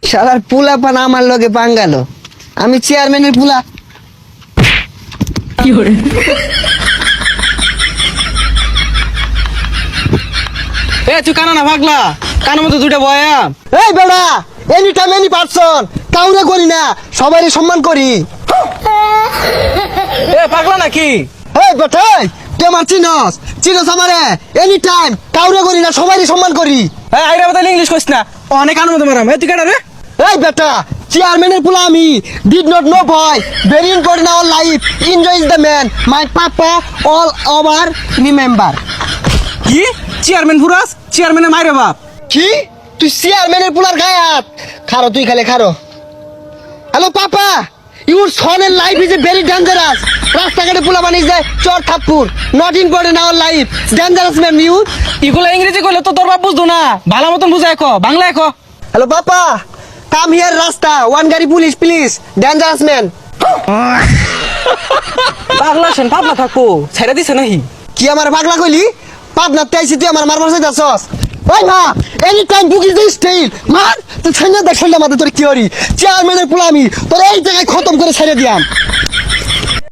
শালার পুলা পান আমার লগে পাঙ্গালো, আমি চেয়ারম্যানের পুলা। এ তুই কানা না ভাগলা, কানের মতো দুইটা বয়া। এই বেড়া, এনি টাইম এনি পারসন, কাউরে করি না, সবারই সম্মান করি। এ পাগলা নাকি? এই বেটা, তুই আমার চিনস চিনস আমারে, এনি টাইম কাউরে করি না, সবারই সম্মান করি। হ্যাঁ আইরা বদল ইংলিশ কইস না, অনেক কানের মতো মারাম। এ তুই কাটা রে? এই বেটা, চেয়ারম্যানের পুলা আমি, ডিড নট নো ভয়, very important our life, enjoy is the man, my papa all over remember. কি চেয়ারম্যান ফুরাস? চেয়ারম্যানের মাইরে বাপ। কি তুই চেয়ারম্যানের পুলার গায়ে হাত? খারো তুই, খালে খারো। হ্যালো পাপা, ইউর সন এর life is a very dangerous. রাস্তাঘাটে পুলা বানিয়ে যায় চর থাপ্পুর, not important our life, dangerous man you. ইগুলা ইংরেজি কইলে তো তোর বাপ বুঝতো না, ভালো মতন বুঝাই কো, বাংলায় কো। হ্যালো পাপা, কাম হিয়ার রাস্তা, ওয়ান গাড়ি পুলিশ প্লিজ, ডেঞ্জারাস ম্যান। পাগলা সেন পাগলা থাকবো, ছেড়ে দিছে নাহি? কি আমার পাগলা কইলি? পাবনা তাইছি তুই আমার মারবার চাইতাছস? ওই মা, any time booking this style মার, তুই ছাইনা দেখ, মাথা তোর কি হরি, চেয়ারম্যানের পুলা আমি তোর এই জায়গায় খতম করে ছেড়ে দিয়াম।